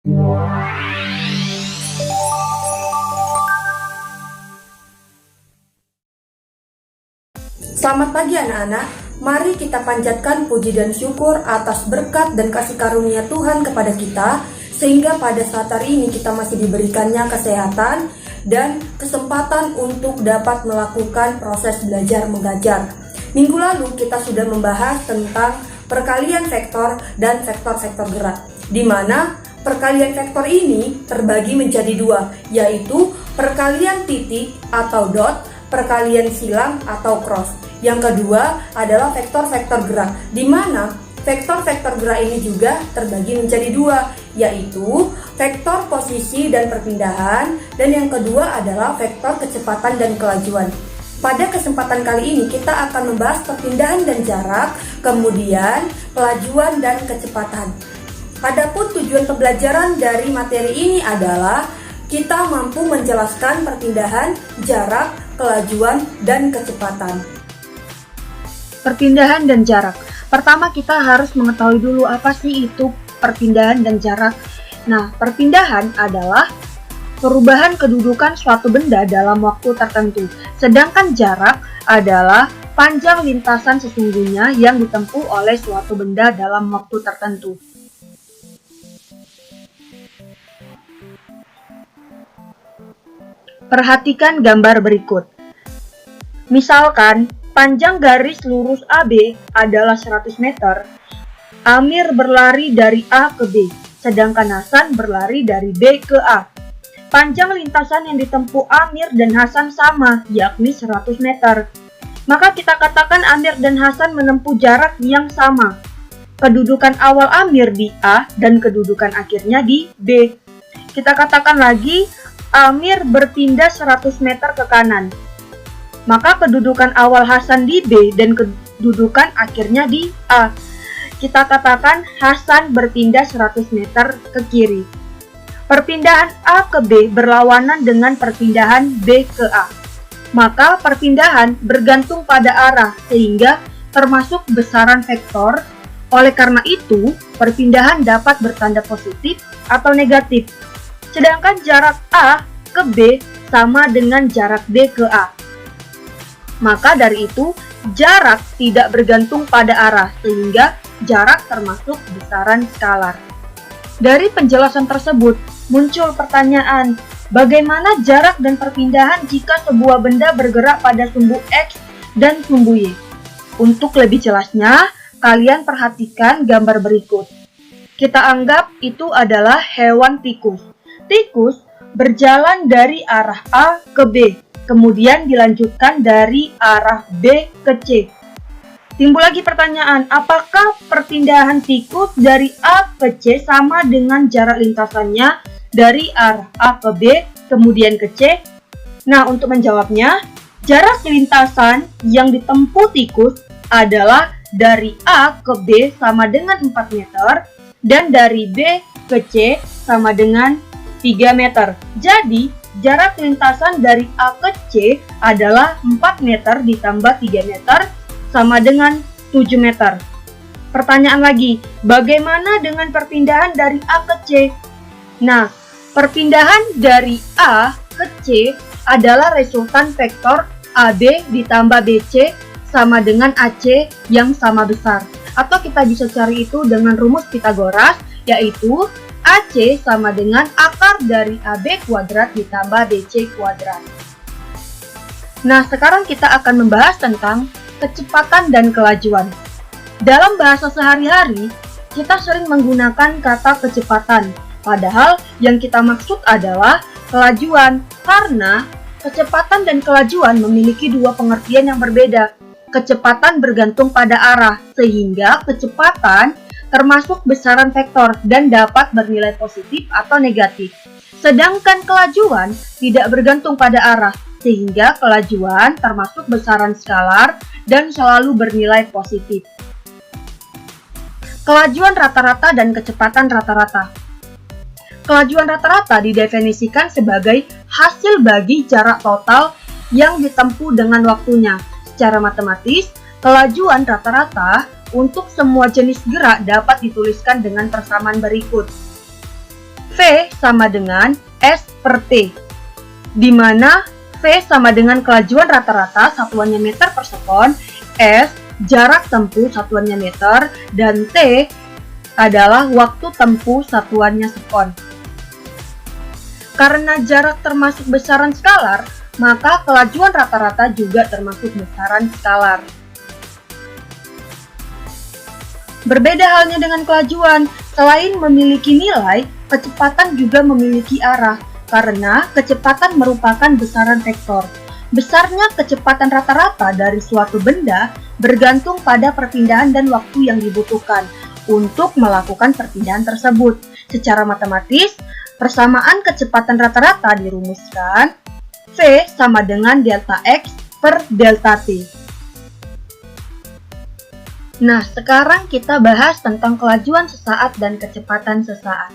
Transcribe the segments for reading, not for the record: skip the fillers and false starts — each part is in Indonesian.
Selamat pagi anak-anak, mari kita panjatkan puji dan syukur atas berkat dan kasih karunia Tuhan kepada kita, sehingga pada saat hari ini kita masih diberikannya kesehatan dan kesempatan untuk dapat melakukan proses belajar mengajar. Minggu lalu kita sudah membahas tentang perkalian vektor dan vektor-vektor gerak, di mana perkalian vektor ini terbagi menjadi dua, yaitu perkalian titik atau dot, perkalian silang atau cross. Yang kedua adalah vektor-vektor gerak, di mana vektor-vektor gerak ini juga terbagi menjadi dua, yaitu vektor posisi dan perpindahan, dan yang kedua adalah vektor kecepatan dan kelajuan. Pada kesempatan kali ini kita akan membahas perpindahan dan jarak, kemudian kelajuan dan kecepatan. Adapun tujuan pembelajaran dari materi ini adalah kita mampu menjelaskan perpindahan, jarak, kelajuan, dan kecepatan. Perpindahan dan jarak. Pertama kita harus mengetahui dulu apa sih itu perpindahan dan jarak. Nah, perpindahan adalah perubahan kedudukan suatu benda dalam waktu tertentu. Sedangkan jarak adalah panjang lintasan sesungguhnya yang ditempuh oleh suatu benda dalam waktu tertentu. Perhatikan gambar berikut. Misalkan, panjang garis lurus AB adalah 100 meter. Amir berlari dari A ke B, sedangkan Hasan berlari dari B ke A. Panjang lintasan yang ditempuh Amir dan Hasan sama, yakni 100 meter. Maka kita katakan Amir dan Hasan menempuh jarak yang sama. Kedudukan awal Amir di A dan kedudukan akhirnya di B. Kita katakan lagi, Amir berpindah 100 meter ke kanan. Maka kedudukan awal Hasan di B dan kedudukan akhirnya di A. Kita katakan Hasan berpindah 100 meter ke kiri. Perpindahan A ke B berlawanan dengan perpindahan B ke A. Maka perpindahan bergantung pada arah sehingga termasuk besaran vektor. Oleh karena itu, perpindahan dapat bertanda positif atau negatif. Sedangkan jarak A ke B sama dengan jarak B ke A. Maka dari itu, jarak tidak bergantung pada arah, sehingga jarak termasuk besaran skalar. Dari penjelasan tersebut, muncul pertanyaan, bagaimana jarak dan perpindahan jika sebuah benda bergerak pada sumbu X dan sumbu Y? Untuk lebih jelasnya, kalian perhatikan gambar berikut. Kita anggap itu adalah hewan tikus. Tikus berjalan dari arah A ke B, kemudian dilanjutkan dari arah B ke C. Timbul lagi pertanyaan, apakah perpindahan tikus dari A ke C sama dengan jarak lintasannya dari arah A ke B, kemudian ke C? Nah, untuk menjawabnya, jarak lintasan yang ditempuh tikus adalah dari A ke B sama dengan 4 meter, dan dari B ke C sama dengan 3 meter. Jadi, jarak lintasan dari A ke C adalah 4 meter ditambah 3 meter sama dengan 7 meter. Pertanyaan lagi, bagaimana dengan perpindahan dari A ke C? Nah, perpindahan dari A ke C adalah resultan vektor AB ditambah BC sama dengan AC yang sama besar. Atau kita bisa cari itu dengan rumus Pythagoras, yaitu AC sama dengan akar dari AB kuadrat ditambah BC kuadrat. Nah, sekarang kita akan membahas tentang kecepatan dan kelajuan. Dalam bahasa sehari-hari, kita sering menggunakan kata kecepatan, padahal yang kita maksud adalah kelajuan, karena kecepatan dan kelajuan memiliki dua pengertian yang berbeda. Kecepatan bergantung pada arah, sehingga kecepatan termasuk besaran vektor dan dapat bernilai positif atau negatif. Sedangkan kelajuan tidak bergantung pada arah, sehingga kelajuan termasuk besaran skalar dan selalu bernilai positif. Kelajuan rata-rata dan kecepatan rata-rata. Kelajuan rata-rata didefinisikan sebagai hasil bagi jarak total yang ditempuh dengan waktunya. Secara matematis, kelajuan rata-rata untuk semua jenis gerak dapat dituliskan dengan persamaan berikut. V sama dengan S per T, di mana V sama dengan kelajuan rata-rata satuannya meter per sekon, S jarak tempuh satuannya meter, dan T adalah waktu tempuh satuannya sekon. Karena jarak termasuk besaran skalar, maka kelajuan rata-rata juga termasuk besaran skalar. Berbeda halnya dengan kelajuan, selain memiliki nilai, kecepatan juga memiliki arah, karena kecepatan merupakan besaran vektor. Besarnya kecepatan rata-rata dari suatu benda bergantung pada perpindahan dan waktu yang dibutuhkan untuk melakukan perpindahan tersebut. Secara matematis, persamaan kecepatan rata-rata dirumuskan V sama dengan delta X per delta T. Nah, sekarang kita bahas tentang kelajuan sesaat dan kecepatan sesaat.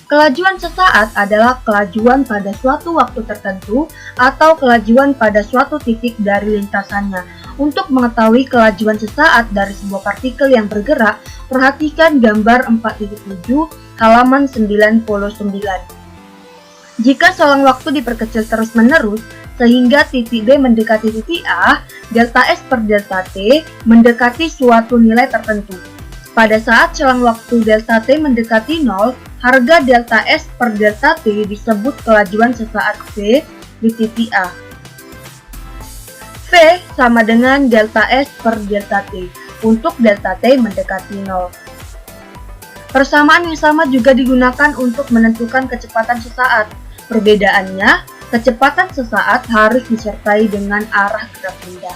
Kelajuan sesaat adalah kelajuan pada suatu waktu tertentu atau kelajuan pada suatu titik dari lintasannya. Untuk mengetahui kelajuan sesaat dari sebuah partikel yang bergerak, perhatikan gambar 4.7 halaman 99. Jika selang waktu diperkecil terus-menerus, sehingga titik B mendekati titik A, delta S per delta T mendekati suatu nilai tertentu. Pada saat selang waktu delta T mendekati 0, harga delta S per delta T disebut kelajuan sesaat V di titik A. V sama dengan delta S per delta T untuk delta T mendekati 0. Persamaan yang sama juga digunakan untuk menentukan kecepatan sesaat. Perbedaannya, kecepatan sesaat harus disertai dengan arah gerak benda.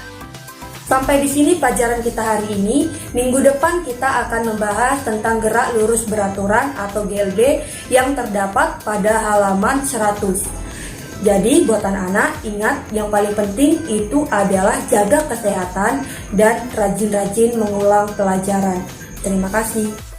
Sampai di sini pelajaran kita hari ini. Minggu depan kita akan membahas tentang gerak lurus beraturan atau GLB yang terdapat pada halaman 100. Jadi buat anak-anak, ingat yang paling penting itu adalah jaga kesehatan dan rajin-rajin mengulang pelajaran. Terima kasih.